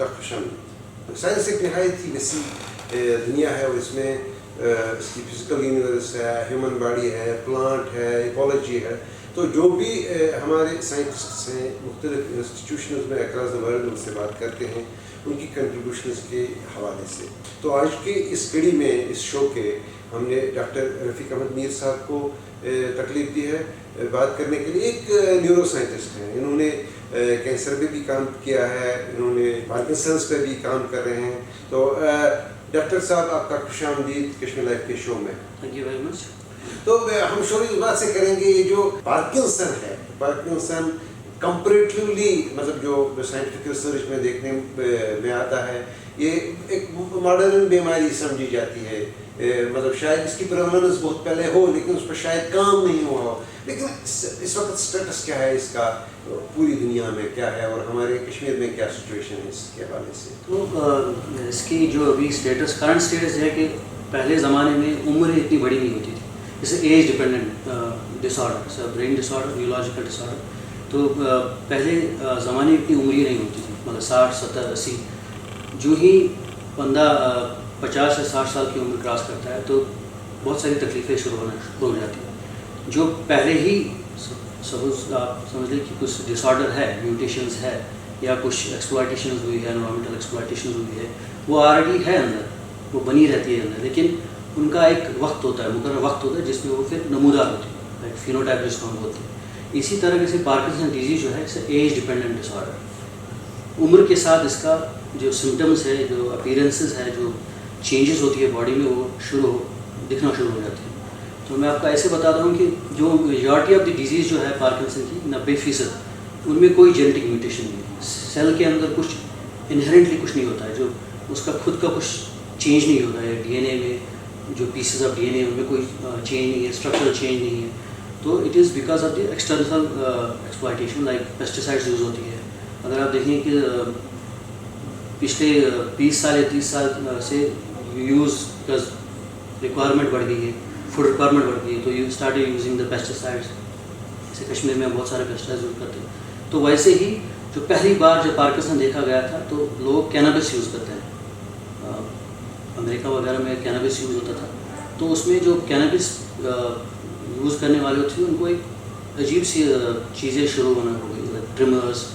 आपका खुशामदीद। साइंस एक नहायत ही वसी दुनिया है और इसमें इसकी फिज़िकल यूनिवर्स है, ह्यूमन बॉडी है, प्लांट है, इकोलॉजी है। तो जो भी हमारे साइंटिस्ट्स हैं मुख्तलिफ इंस्टीट्यूशंस में अक्रॉस द वर्ल्ड उनसे बात करते हैं उनकी कंट्रीब्यूशंस के हवाले से। तो आज के इस कड़ी में इस शो के हमने डॉक्टर रफ़ीक अहमद मीर साहब को तकलीफ दी है बात करने के लिए। एक न्यूरो साइंटिस्ट हैं, इन्होंने कैंसर पे भी काम किया है, इन्होंने पार्किंसंस पे भी काम कर रहे हैं। तो डॉक्टर साहब आपका खुशामदीद कश्मीर लाइफ के शो में। Thank you very much. तो हम शुरू इस बात से करेंगे, ये जो पार्किंसन है, पार्किंसन कंपैरेटिवली मतलब जो साइंटिफिक रिसर्च में देखने में आता है, ये एक मॉडर्न बीमारी समझी जाती है। मतलब शायद इसकी प्रेवलेंस बहुत पहले हो लेकिन उस पर शायद काम नहीं हुआ हो। लेकिन इस वक्त स्टेटस क्या है इसका पूरी दुनिया में, क्या है और हमारे कश्मीर में क्या सिचुएशन है इसके हवाले से? तो इसकी जो अभी स्टेटस करंट स्टेटस है कि पहले ज़माने में उम्र इतनी बड़ी नहीं होती थी, जैसे age dependent disorder, brain disorder, neurological disorder. तो पहले ज़माने में इतनी उम्र ही नहीं होती थी, मतलब 60, 70, 80। जो ही बंदा 50 से 60 साल की उम्र क्रॉस करता है तो बहुत सारी तकलीफ़ें शुरू हो जाती हैं। जो पहले ही सपोज आप समझ लें कि कुछ डिसऑर्डर है, म्यूटेशंस है या कुछ एक्सप्लॉयटेशन हुई है, एनवायरमेंटल एक्सप्लॉयटेशन हुई है, वो ऑलरेडी है अंदर, वो बनी रहती है अंदर। लेकिन उनका एक वक्त होता है, मुकर्रर वक्त होता है जिसमें वो फिर नमूदार होती है, लाइक फिनोटाइप जिसको हम बोलते हैं। इसी तरह से पार्किंसन डिजीज़ जो है इसे एज डिपेंडेंट डिसऑर्डर, उम्र के साथ इसका जो सिम्टम्स है, जो अपीयरेंसेस है, जो चेंजेस होती है बॉडी में, वो दिखना शुरू हो जाती है। तो मैं आपको ऐसे बताता हूँ कि जो मेजॉरिटी ऑफ द डिजीज़ जो है पार्किंसन की 90% उनमें कोई जेनेटिक म्यूटेशन नहीं है। सेल के अंदर कुछ इनहेरेंटली कुछ नहीं होता है, जो उसका खुद का कुछ चेंज नहीं होता है। डीएनए में जो पीसेस ऑफ डीएनए उनमें कोई चेंज नहीं है, स्ट्रक्चरल चेंज नहीं है। तो it is because of the external exploitation, like pesticides use होती है। अगर आप देखें कि पिछले 20 साल या 30 साल से यूज़ बिकॉज रिक्वायरमेंट बढ़ गई है, फूड रिक्वायरमेंट बढ़ गई है, तो you started using the pesticides. जैसे कश्मीर में हम बहुत सारे पेस्टिसाइड्स यूज़ करते हैं। तो वैसे ही जो पहली बार जब पार्किंसन देखा गया था तो लोग कैनाबिस यूज़ करते हैं, अमेरिका वगैरह में कैनाबिस यूज़ होता था। तो उसमें जो कैनाबिस यूज़ करने वाले होते थे उनको एक अजीब सी चीज़ें शुरू होना हो गई, ट्रिमर्स।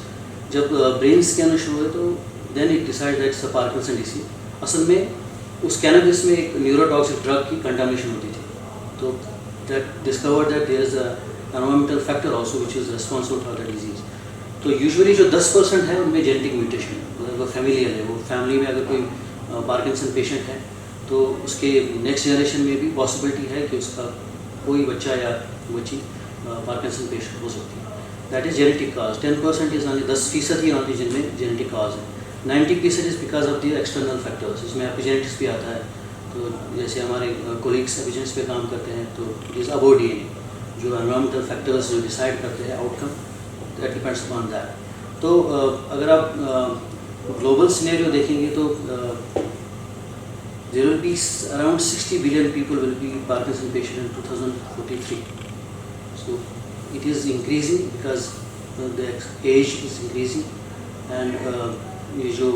जब ब्रेन स्कैनर शुरू हुए तो then it decide that it's a Parkinson disease. असल में उस कैनाबिस में एक न्यूरोटॉक्सिक ड्रग की कंटामिनेशन होती थी। तो that discovered that there is a environmental factor also which is responsible for the disease. तो यूजुअली जो 10% है उनमें जेनेटिक म्यूटेशन है, मतलब वो फैमिलियल है। वो फैमिली में अगर कोई पार्किंसन पेशेंट है तो उसके नेक्स्ट जनरेशन में भी पॉसिबिलिटी है कि उसका कोई बच्चा या बच्ची पार्किंसन पेशेंट हो सकती है। That is genetic cause. 10% is only 10% ही आती जिनमें जेनेटिक काज है। 90% is because of the external factors. इसमें एपिजेनेटिक्स भी आता है। तो जैसे हमारे कोलीग्स एपिजेनेटिक्स पे काम करते हैं तो इट इज़ अबाउट डीएनए, जो एनवायरमेंटल फैक्टर्स जो डिसाइड करते हैं outcome, that depends upon that. तो अगर आप ग्लोबल सिनेरियो देखेंगे तो there will be around 60 billion people will be Parkinson patient in 2043. So it is increasing because the age is increasing, and ये जो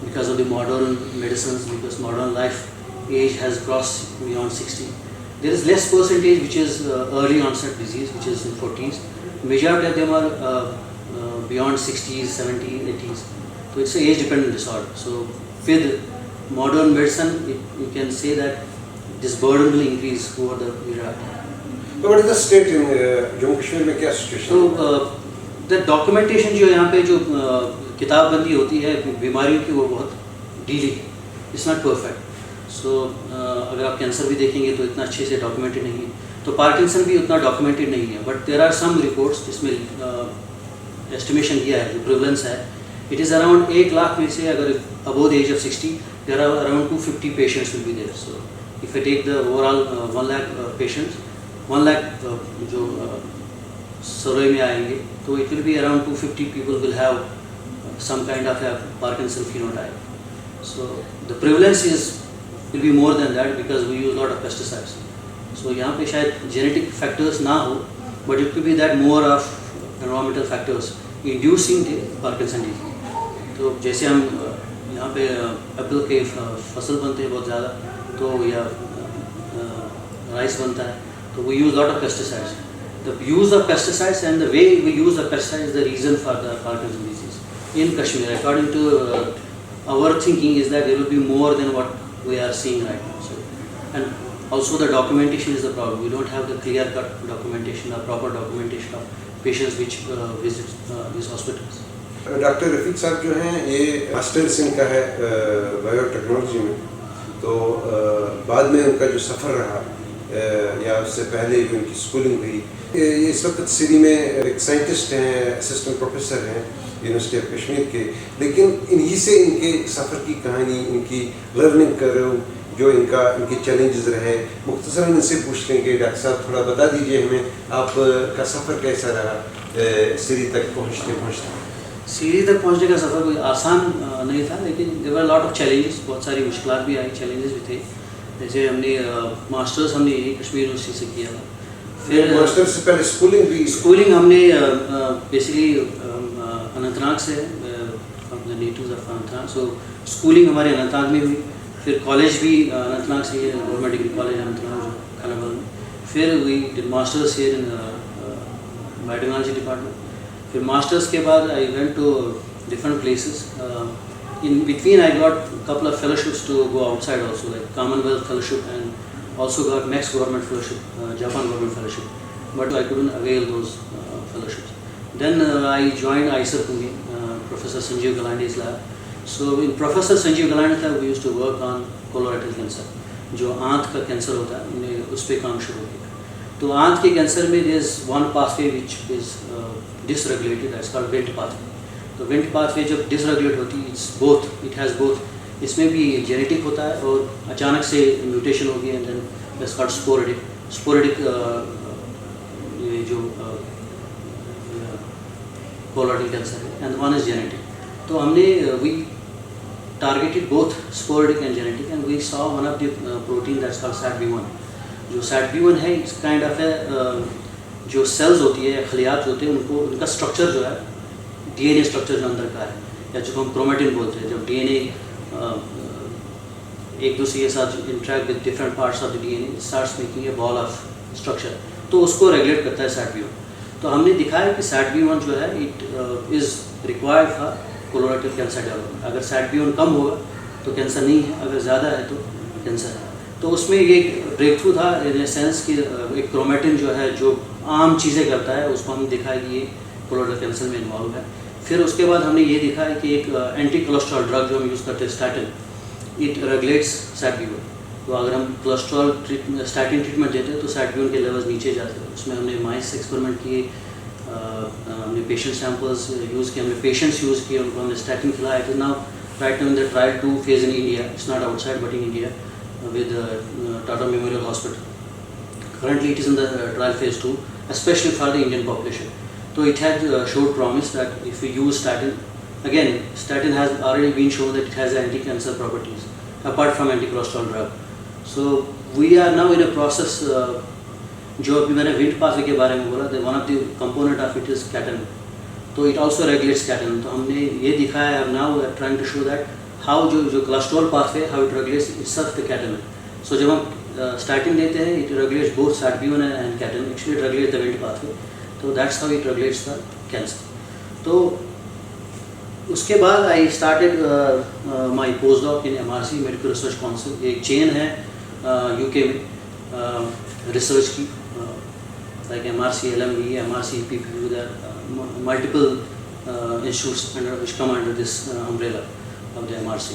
because of the modern medicines, because modern life age has crossed beyond 60. There is less percentage which is early onset disease, which is in 40s. Majority of them are beyond 60s, 70s, 80s. So it's an age dependent disorder. So with modern medicine, you can say that this burden will increase over the era. So what is the state in Jammu Kashmir में क्या situation? So the documentation जो यहाँ पे जो किताबबंदी होती है बीमारियों की वो बहुत ढीली है, it's not perfect. So अगर आप कैंसर भी देखेंगे तो इतना अच्छे से डॉक्यूमेंटेड नहीं है, तो पार्किंसन भी उतना डॉक्यूमेंटेड नहीं है। But there are some reports जिसमें एस्टिमेशन किया है, जो प्रिवलेंस है, इट इज़ अराउंड 1 लाख में से अगर above the age of 60 there are around 250 patients will be there. So if I take the overall 1 lakh patients, 1 lakh जो सर्वे में आएंगे तो it will be around 250 people will have some kind of a Parkinson phenotype. So the prevalence will be more than that because we use a lot of pesticides. So यहाँ पे शायद genetic factors ना हो, but it could be that more of environmental factors inducing the Parkinson disease. तो जैसे हम यहाँ पे एप्पल के फसल बनते हैं बहुत ज़्यादा, तो या राइस बनता है, तो we use lot of pesticides. The use of pesticides and the way we use the pesticides is the reason for the Parkinson's disease in Kashmir. According to our thinking is that there will be more than what we are seeing right now. So, and also the documentation is the problem. We don't have the clear-cut documentation or proper documentation of patients which visit these hospitals. Doctor Rafiq साहब जो हैं ये masters इनका है biotechnology में, तो बाद में उनका जो सफ़र रहा या उससे पहले जो उनकी स्कूलिंग हुई, ये इस वक्त सिरी में एक साइंटिस्ट हैं, असिस्टेंट प्रोफेसर हैं यूनिवर्सिटी ऑफ कश्मीर के, लेकिन इन्हीं से इनके सफ़र की कहानी, इनकी लर्निंग करो, जो इनके चैलेंजेस रहे, मुख्तसरन इनसे पूछ लेंगे। डॉक्टर साहब थोड़ा बता दीजिए हमें, आपका सफ़र कैसा रहा सिरी तक पहुँचते? सीरी तक पहुंचने का सफ़र कोई आसान नहीं था, लेकिन there were lot of challenges, बहुत सारी मुश्किलात भी आई, चैलेंजेस भी थे। जैसे हमने मास्टर्स हमने यही कश्मीर यूनिवर्सिटी से किया था, फिर मास्टर्स से पहले स्कूलिंग हमने बेसिकली अनंतनाग से, the natives of Anantnag, so schooling हमारे अनंतनाग में हुई। फिर कॉलेज भी अनंतनाग से, गवर्नमेंट डिग्री कॉलेज अनंतनाग जो खानाबाद में। फिर we did masters here in biotechnology department. फिर मास्टर्स के बाद I went to different places. In between I got couple of fellowships to go outside also, like Commonwealth Fellowship, and also got next government fellowship, Japan government fellowship, but I couldn't avail those fellowships. Then I joined IISER Pune, Professor Sanjeev Galande's lab. So in Professor Sanjeev Galande's lab we used to work on colorectal cancer, जो आंत का cancer होता है, हमने उस पर काम शुरू किया। तो आंत के कैंसर में there is one pathway which is dysregulated, that's called Wnt pathway. तो Wnt pathway जब dysregulate होती है, it has both, इसमें भी जेनेटिक होता है और अचानक से म्यूटेशन होगी, and then that's called sporadic ये जो कोलोरेक्टल कैंसर है, एंड वन इज जेनेटिक। तो हमने we targeted both sporadic and genetic, and we saw one of the protein that's called SATB1। जो SATB1 है, इट्स काइंड ऑफ है, जो sales होती है, खलियात होते हैं, उनको उनका स्ट्रक्चर जो है, DNA स्ट्रक्चर जो अंदर का है, या जो हम क्रोमेटिन बोलते हैं, जब DNA एक दूसरे के साथ interact with different parts of the DNA, starts making a ball of structure, तो उसको रेगुलेट करता है SATB1। तो हमने दिखाया कि SATB1 जो है it is required for colorectal cancer development. अगर SATB1 कम होगा तो कैंसर नहीं है, अगर ज़्यादा है तो कैंसर है। तो उसमें ये एक ब्रेक थ्रू था इन सेंस कि एक क्रोमेटिन जो है, जो आम चीज़ें करता है, उसको हमने दिखाया कि ये कोलोरेक्टल कैंसर में इन्वॉल्व है। फिर उसके बाद हमने ये देखा है कि एक एंटी कोलेस्ट्रॉल ड्रग जो हम यूज़ करते हैं, स्टैटिन, इट रेगुलेट्स SATB1। तो अगर हम कोलेस्ट्रॉल स्टैटिन ट्रीटमेंट देते हैं तो SATB1 के लेवल्स नीचे जाते हैं। उसमें हमने माइस एक्सपेरिमेंट किए, हमने पेशेंट सैम्पल्स यूज़ किए, हमने पेशेंट्स यूज़ किए, उनको हमने स्टैटिन खिलाया। It is now right now in the trial 2 phase in India, it's not outside but in India with Tata Memorial Hospital. Currently it is in the trial phase 2, especially for the Indian population. So it had showed promise that if we use statin, again statin has already been shown that it has anti-cancer properties apart from anti-cholesterol drug. So we are now in a process, जो अभी मैंने Wnt pathway के बारे में बोला, that one of the component of it is catenin. तो it also regulates catenin. तो हमने ये दिखाया है, now we are trying to show that how जो cholesterol pathway, how it regulates itself the catenin. So जब हम स्टैटिन देते हैं, it regulates both SATB1 and catenin. Actually it regulates the Wnt pathway. So that's how it regulates the cancer. तो उसके बाद I started my postdoc in MRC, Medical Research Council. एक chain है UK में research की, like MRC LMV, MRC PPU, there are multiple institutes which come under this umbrella of the MRC.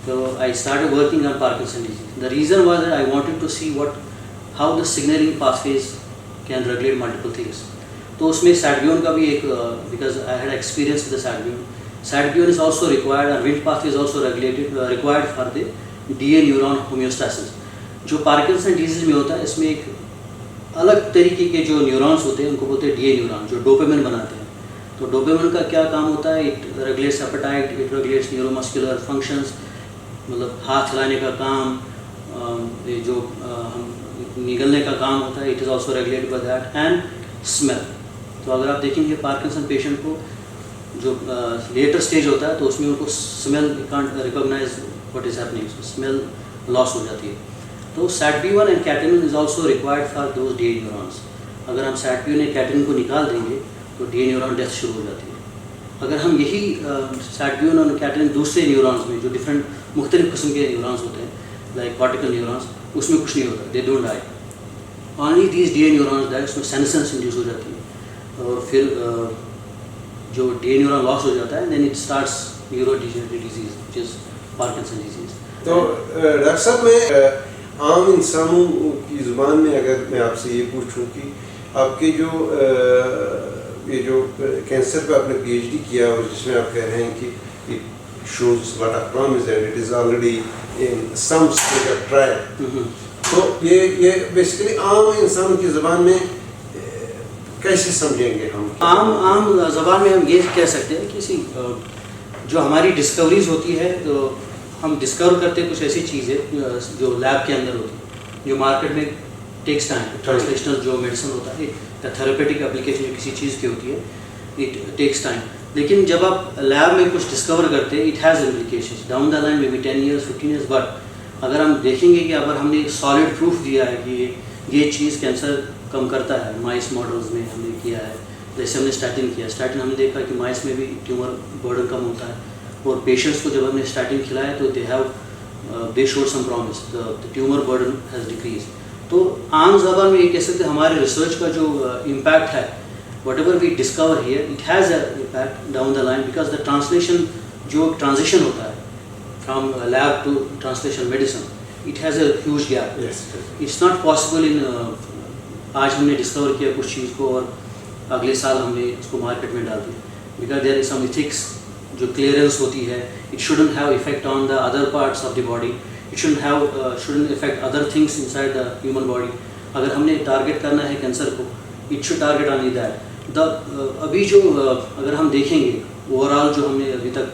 So I started working on Parkinson's disease. The reason was that I wanted to see how the signaling pathways can regulate multiple things. तो उसमें SATB1 का भी एक, because I had experience with the SATB1. SATB1 is also required, and Wnt pathway is also required for the DA neuron homeostasis. जो Parkinson's disease में होता है, इसमें एक अलग तरीके के जो न्यूरॉन्स होते हैं, उनको बोलते हैं DA न्यूरॉन, जो डोपामिन बनाते हैं। तो डोपामिन का क्या काम होता है? It regulates appetite, it regulates neuromuscular functions, मतलब हाथ हिलाने का काम, ये जो हम निगलने का काम होता है, it is also regulated by that, and smell. तो अगर आप देखेंगे पार्किंसन पेशेंट को जो लेटर स्टेज होता है तो उसमें उनको smell can't recognize what is happening, smell loss हो जाती है। तो SATB1 and catenin is also required for those DA neurons. अगर हम SATB1 या कैटेनिन को निकाल देंगे तो DA न्यूरॉन डेथ शुरू हो जाती है। अगर हम यही SATB1 और कैटेनिन दूसरे न्यूरॉन्स में जो डिफरेंट मुख्तलिफ किस्म के न्यूरॉन्स होते हैं लाइक कॉर्टिकल न्यूरॉन्स, उसमें कुछ नहीं होता, they don't die, only these DA neurons die, उसमें सेनेसेंस इंड्यूस हो जाती है और फिर जो DA न्यूरॉन लॉस हो जाता है, then it starts neurodegenerative disease which is Parkinson disease. तो डॉक्टर साहब, मैं आम इंसानों की ज़ुबान में अगर मैं आपसे ये पूछूं कि आपके जो ये जो कैंसर पे आपने PhD किया और जिसमें आप कह रहे हैं कि it shows lot of promise and it is already in some stage of trial, तो ये बेसिकली आम इंसानों की ज़बान में कैसे समझेंगे हम? आम ज़बान में हम ये कह सकते हैं कि जो हमारी डिस्कवरीज होती है तो हम डिस्कवर करते हैं कुछ ऐसी चीज़ें जो लैब के अंदर होती है, जो मार्केट में टेक्स टाइम, ट्रांसलेशनल जो मेडिसिन होता है या थेरेपेटिक एप्लीकेशन किसी चीज़ की होती है, इट टेक्स टाइम। लेकिन जब आप लैब में कुछ डिस्कवर करते हैं, it has implications down the line, may be 10 years 15 years। But अगर हम देखेंगे कि अगर हमने सॉलिड प्रूफ दिया है कि ये चीज़ कैंसर कम करता है, माइस मॉडल्स में हमने किया है, जैसे हमने स्टैटिन किया, स्टैटिन हमने देखा कि माइस में भी ट्यूमर बर्डन कम होता है, और पेशेंट्स को जब हमने स्टैटिन खिलाया तो they showed some promise, the tumour burden has decrease. तो आम ज़बान में ये कह सकते हैं हमारे रिसर्च का जो इम्पैक्ट है, whatever we discover here, it has a impact down the line, because the translation जो ट्रांजिशन होता है from lab to translation medicine, it has a huge gap. It's not possible in आज हमने discover किया कुछ चीज़ को और अगले साल हमने उसको मार्केट में डाल दिया, because there is some ethics जो क्लियरेंस होती है, it shouldn't have effect on the other parts of the body, it shouldn't effect other things inside the human body. अगर हमने टारगेट करना है कैंसर को, it should target only that. अभी जो अगर हम देखेंगे ओवरऑल जो हमने अभी तक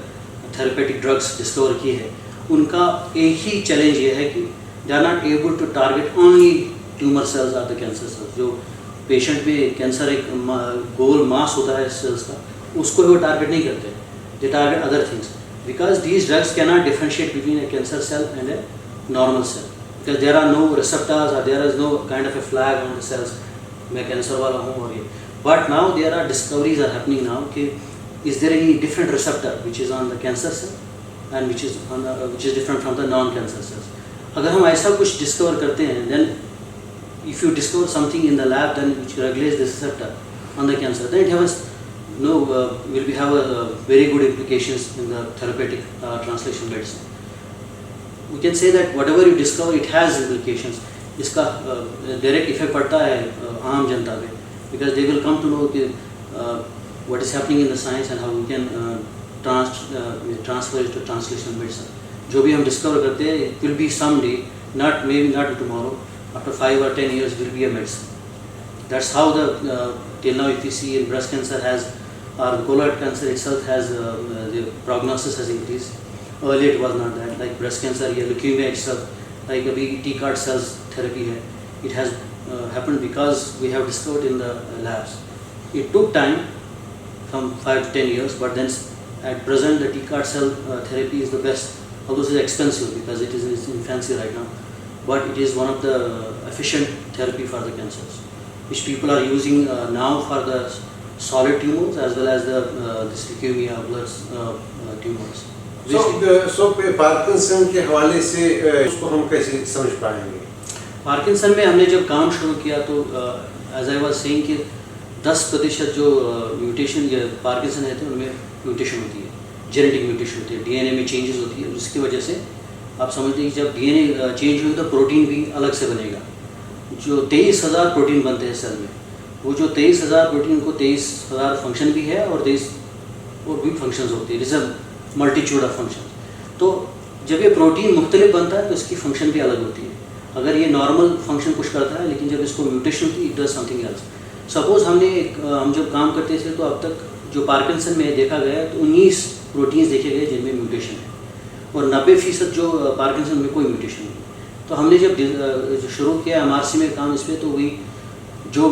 थेरेपेटिक ड्रग्स डिस्कवर किए हैं, उनका एक ही चैलेंज ये है कि they are not able to target only tumour cells और द कैंसर सेल्स। जो पेशेंट में कैंसर एक गोल मास होता है सेल्स का, उसको वो टारगेट नहीं करते, they target other things, because these drugs can not differentiate between a cancer cell and a normal cell, because there are no receptors और there is no kind of a flag on the cells, मैं cancer वाला हूँ और ये। But now there are discoveries are happening now कि is there any different receptor which is on the cancer cell and which is different from the non-cancer cells? अगर हम ऐसा कुछ डिस्कवर करते हैं, then if you discover something in the lab then which regulates the receptor on the cancer, then it has will have a very good implications in the therapeutic translation medicine. We can say that whatever you discover, it has implications. इसका direct effect पड़ता है आम जनता पे, because they will come to know कि what is happening in the science and how we can transfer it to translational medicine. जो भी हम discover करते हैं, it will be someday, maybe not tomorrow, after 5 or 10 years will be a medicine. That's how till now if you see in breast cancer or colon cancer itself has the prognosis has increased. Earlier it was not that, like breast cancer या leukemia itself, like अभी T-card cells therapy है, it has happened because we have discovered in the labs. It took time, from 5 to 10 years, but then at present the T-card cell therapy is the best, although it is expensive because it is in its infancy right now, but it is one of the efficient therapy for the cancers, which people are using now for the solid tumors as well as the this leukemia blood tumors. So Parkinson के हवाले से उसको हम कैसे समझ पाएंगे? Parkinson में हमने जब काम शुरू किया तो एज आई वाज सेइंग कि 10% जो म्यूटेशन या पार्किंसन है तो उनमें म्यूटेशन होती है, जेनेटिक म्यूटेशन होती है, डीएनए में चेंजेस होती है, जिसकी वजह से आप समझते हैं कि जब डीएनए चेंज होगी तो प्रोटीन भी अलग से बनेगा। जो 23,000 प्रोटीन बनते हैं सेल में, वो जो 23,000 प्रोटीन को 23,000 फंक्शन भी है और 23 और भी फंक्शंस होते हैं, जैसे मल्टीट्यूड ऑफ फंक्शन। तो जब ये प्रोटीन मुख्तलिफ बनता है तो इसकी फंक्शन भी अलग होती है। अगर ये नॉर्मल फंक्शन कुछ करता है, लेकिन जब इसको म्यूटेशन होती है, it does something else. Suppose हम जब काम करते थे तो अब तक जो पार्किंसन में देखा गया तो 19 प्रोटीन्स देखे गए जिनमें म्यूटेशन है, और 90% जो पार्किंसन में कोई म्यूटेशन नहीं। तो हमने जब शुरू किया MRC में काम इस पर, तो वही जो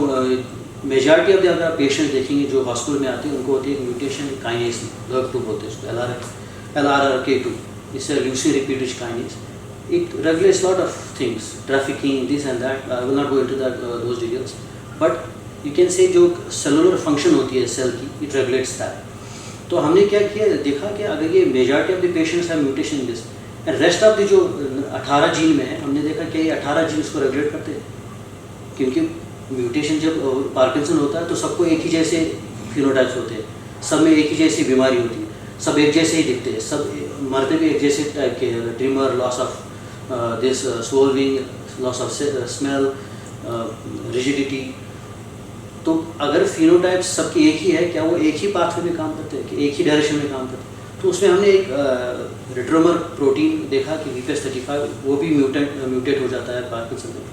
मेजॉरिटी ऑफ द अगर आप पेशेंट देखेंगे जो हॉस्पिटल में आते हैं उनको होती है म्यूटेशन काइनेस में, LRRK2 बोलते हैं उसको, LRRK2, इससे leucine repeats kinase. It regulates lot of things, trafficking, this and that. I will not go into that those details. But you can say जो सेलुलर फंक्शन होती है सेल की, it regulates that. तो हमने क्या किया, देखा कि अगर ये मेजॉरिटी ऑफ द पेशेंट्स है mutation in this and rest of the जो 18 जीन में है, हमने देखा कि ये 18 जीन को रेगुलेट करते हैं. क्योंकि म्यूटेशन जब पार्किंसन होता है तो सबको एक ही जैसे फिनोटाइप्स होते हैं, सब में एक ही जैसी बीमारी होती है, सब एक जैसे ही दिखते हैं, सब मरते भी एक जैसे टाइप के, trimmer, loss of this swallowing, loss of smell, rigidity. तो अगर फिनोटाइप्स सबकी एक ही है, क्या वो एक ही पाथवे में काम करते हैं, कि एक ही डायरेक्शन में काम करते हैं? तो उसमें हमने एक रिट्रोमर प्रोटीन देखा कि VPS35 वो भी म्यूटेट हो जाता है पार्किंसन में.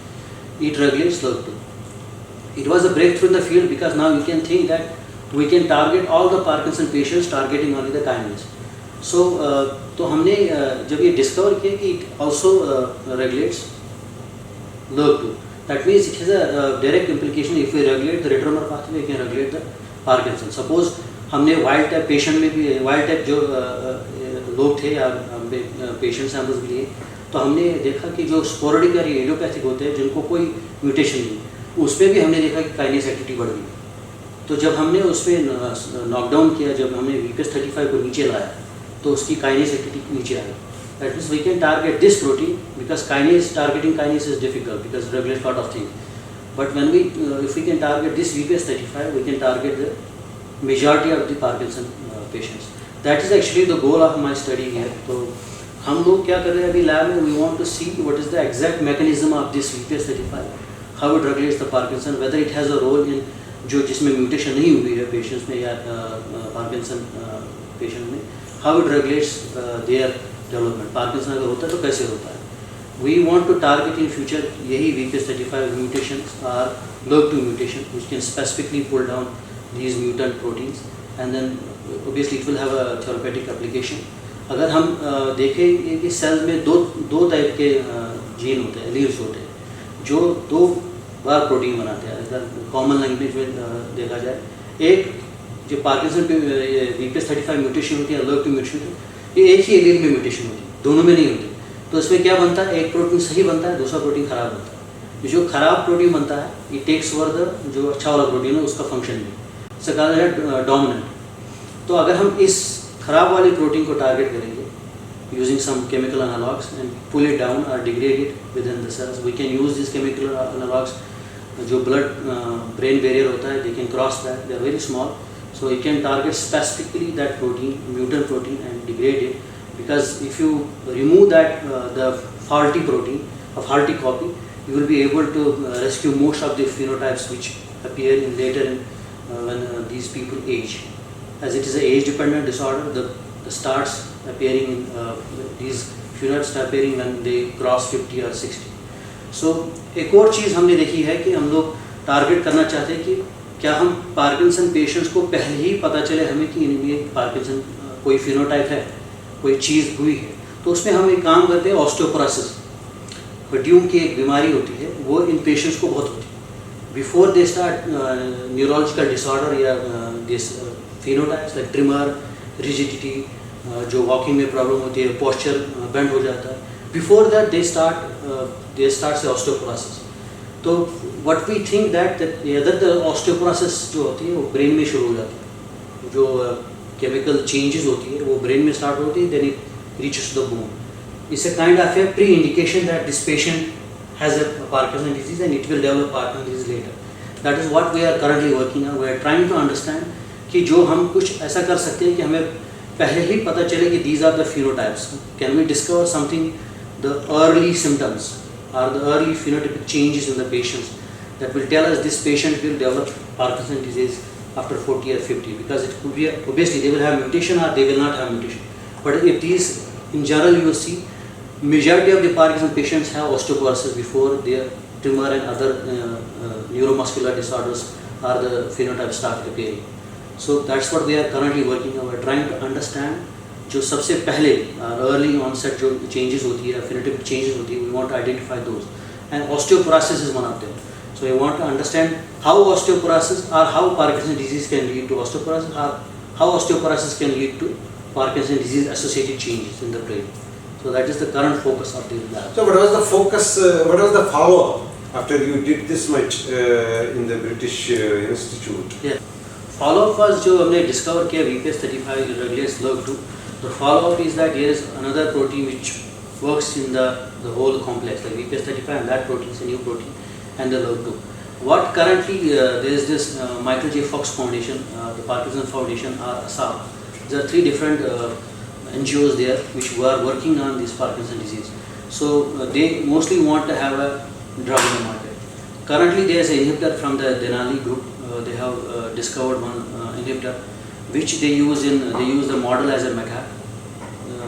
It regulates LRRK2. It was a breakthrough in the field because now you can think that we can target all the Parkinson patients targeting only the kinase. So तो हमने जब ये डिस्कवर किया कि it also regulates LRRK2, that means it has a direct implication. If we regulate the retromer pathway we can regulate the Parkinson. Suppose हमने wild type patient में भी, wild type जो लोग थे या पेशेंट सैम्पल्स लिए, तो हमने देखा कि जो स्पोरेडिक या इडियोपैथिक होते हैं जिनको कोई म्यूटेशन नहीं, उसमें भी हमने देखा कि काइनेस एक्टिविटी बढ़ गई. तो जब हमने उसमें नॉकडाउन किया, जब हमने VPS35 को नीचे लाया तो उसकी काइनेस एक्टिविटी नीचे आई. That means we can target this protein because targeting kinase is difficult because regulate lot of things. But when we if we can target this VPS35 we can target the majority of the Parkinson patients. That is actually the goal of my study here. तो हम लोग क्या कर रहे हैं अभी lab में, we want to see what is the exact mechanism of this VPS35, how it regulates the Parkinson, whether it has a role in जो जिसमें म्यूटेशन नहीं हुई है पेशेंट्स में या पार्किंसन पेशेंट में, how it regulates their development. Parkinson अगर होता है तो कैसे होता है. We want to target in future यही VPS35 mutations or LRRK2 mutation which can specifically pull down these mutant proteins and then obviously it will have a therapeutic application. अगर हम देखें कि सेल्स में दो टाइप के जीन होते हैं, एलील्स होते हैं जो 2 बार प्रोटीन बनाते हैं. अगर कॉमन लैंग्वेज में देखा जाए, एक जो पार्किंसन VPS35 म्यूटेशन होती है, LRRK2 म्यूटेशन, ये एक ही एलील में म्यूटेशन होती है, दोनों में नहीं होती. तो इसमें क्या बनता है, एक प्रोटीन सही बनता है, दूसरा प्रोटीन खराब बनता है. जो खराब प्रोटीन बनता है ये टेक्स ओवर द जो अच्छा वाला प्रोटीन है उसका फंक्शन भी, इससे कहा जाता है डोमिनेंट. तो अगर हम इस खराब वाले प्रोटीन को टारगेट करेंगे using some chemical analogs and pull it down और degrade it within the cells, we can use this chemical analogs. जो ब्लड ब्रेन बैरियर होता है, they can cross that, they are very small. So you can target specifically that protein, mutant protein, and degrade it. Because if you remove that the faulty protein, a faulty copy, you will be able to rescue most of the phenotypes which appear in later when these people age. As it is an age-dependent disorder, the starts appearing in these phenotypes appearing when they cross 50 or 60. So एक और चीज़ हमने देखी है कि हम लोग target करना चाहते हैं कि क्या हम पार्किंसन पेशेंट्स को पहले ही पता चले हमें कि इनमें पार्किंसन कोई फिनोटाइप है, कोई चीज़ हुई है, तो उसमें हम एक काम करते हैं ऑस्टियोपोरोसिस. हड्डियों की एक बीमारी होती है, वो इन पेशेंट्स को बहुत होती है. Before they start neurological disorder या this phenotypes like tremor, rigidity, जो वॉकिंग में प्रॉब्लम होती है, पोस्चर बेंड हो जाता है, बिफोर दैट दे स्टार्ट से ऑस्टियोपोरोसिस. तो what we think that other the osteoporosis जो होती है वो ब्रेन में शुरू हो जाती है. जो केमिकल चेंजेस होती है वो ब्रेन में स्टार्ट होती है, then it reaches the bone. It's a kind of a pre indication that this patient has a Parkinson disease and it will develop Parkinson disease later. That is what we are currently working on. We are trying to understand कि जो हम कुछ ऐसा कर सकते हैं कि हमें पहले ही पता चले कि these are the phenotypes. Can we discover something the early symptoms or the early phenotypic changes in the patients that will tell us this patient will develop Parkinson's disease after 40 or 50, because it could be obviously they will have mutation or they will not have mutation. But if these in general you will see majority of the Parkinson patients have osteoporosis before their tumor and other neuromuscular disorders or the phenotype start appearing. So that's what we are currently working on. We are trying to understand जो सबसे पहले early onset जो changes होती है, phenotypic changes होती है, we want to identify those and osteoporosis is one of them. So we want to understand how osteoporosis or how Parkinson's disease can lead to osteoporosis, or how osteoporosis can lead to Parkinson's disease associated changes in the brain. So that is the current focus of the lab. So what was the focus, what was the follow-up after you did this much in the British Institute? Yeah. Follow-up was जो हमने discover किया VPS35 regulus LRRK2. The follow-up is that there is another protein which works in the whole complex, like VPS35, and that protein is a new protein, and the LRRK2. What currently there is this Michael J. Fox Foundation, the Parkinson Foundation, or ASAP. There are 3 different NGOs there which were working on this Parkinson's disease. So they mostly want to have a drug in the market. Currently there is an inhibitor from the Denali group. They have discovered one inhibitor which they use the model as a macaque,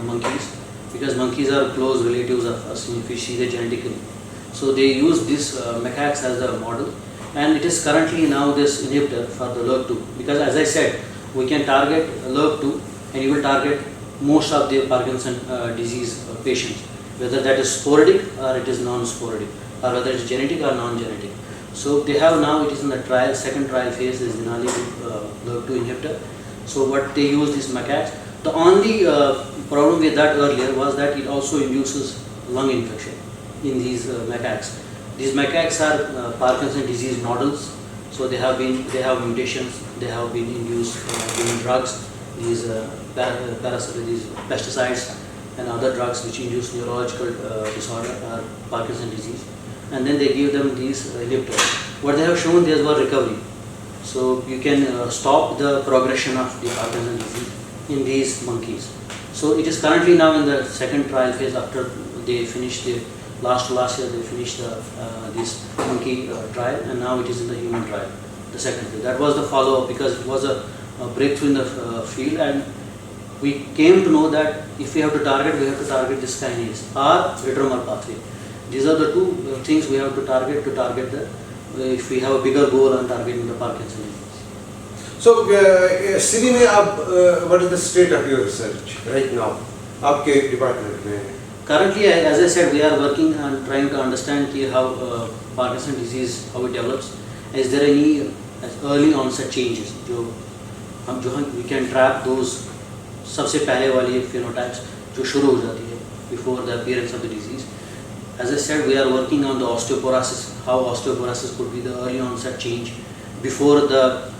monkeys, because monkeys are close relatives of us if we see the genetically. So they use this macaques as a model, and it is currently now this inhibitor for the LRRK2, because as I said, we can target LRRK2 and you will target most of the Parkinson disease patients, whether that is sporadic or it is non-sporadic, or whether it is genetic or non-genetic. So they have now, it is in the trial, second trial phase, is Denali LRRK2 inhibitor. So what they use is macaques. The only problem with that earlier was that it also induces lung infection in these macaques. These macaques are Parkinson's disease models, so they have mutations, they have been induced given drugs, these pesticides and other drugs which induce neurological disorder or Parkinson's disease, and then they give them these inhibitors. What they have shown, there was recovery. So you can stop the progression of the Parkinson's disease in these monkeys. So it is currently now in the second trial phase. After they finished the last year, they finished this monkey trial, and now it is in the human trial, the second phase. That was the follow-up, because it was a breakthrough in the field, and we came to know that if we have to target this kinase or retromer pathway. These are the 2 things we have to target if we have a bigger goal on targeting the Parkinson's disease. So, Siri में आप what is the state of your research right now? आपके department में? Currently, as I said, we are working on trying to understand how Parkinson's disease, how it develops. Is there any early onset changes? जो we can trap those सबसे पहले वाली phenotypes जो शुरू हो जाती है before the appearance of the disease. As I said, we are working on the osteoporosis, how osteoporosis could be the early onset change before the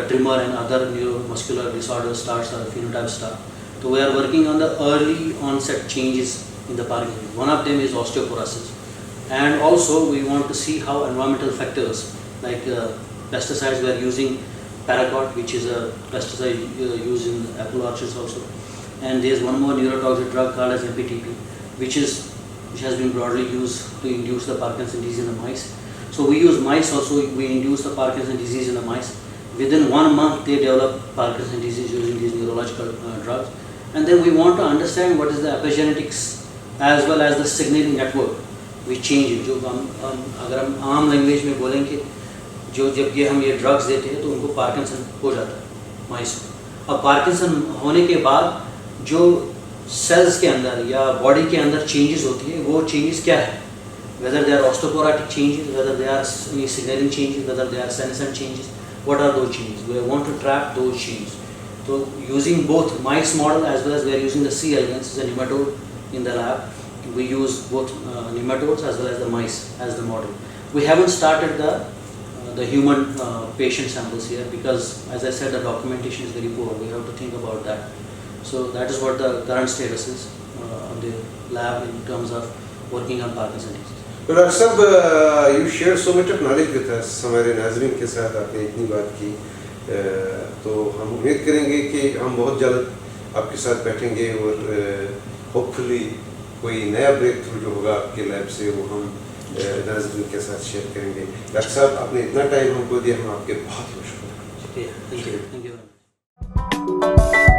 tremor and other neuromuscular disorders starts or phenotypes start. So we are working on the early onset changes in the Parkinson's. One of them is osteoporosis, and also we want to see how environmental factors like pesticides. We are using Paraquat, which is a pesticide used in apple orchards also, and there is one more neurotoxic drug called as MPTP, which has been broadly used to induce the Parkinson's disease in the mice. So we use mice also. We induce the Parkinson's disease in the mice. Within 1 month, they develop Parkinson's disease using these neurological drugs. And then we want to understand what is the epigenetics as well as the signaling network which changes. जो अगर हम आम language में बोलेंगे, जब ये drugs देते हैं तो उनको पार्किंसन हो जाता है माइस को. अब पार्किंसन होने के बाद जो सेल्स के अंदर या बॉडी के अंदर चेंजेस होती है, वो चेंजेस क्या है? Whether they are osteoporotic changes, whether they are signaling changes, whether they are senescent changes. What are those changes? We want to trap those changes. So using both mice model as well as we are using the C. elegans, is a nematode in the lab. We use both nematodes as well as the mice as the model. We haven't started the human patient samples here because, as I said, the documentation is very poor. We have to think about that. So that is what the current status is of the lab in terms of working on Parkinson's disease. तो doctor साहब, you share so much of knowledge with us, हमारे नाज़रीन के साथ आपने इतनी बात की, तो हम उम्मीद करेंगे कि हम बहुत जल्द आपके साथ बैठेंगे और होपफुली कोई नया ब्रेक थ्रू जो होगा आपके लैब से वो हम नाज़रीन के साथ शेयर करेंगे. डॉक्टर साहब, आपने इतना टाइम हमको दिया, हम आपके बहुत शुक्रिया. Thank you.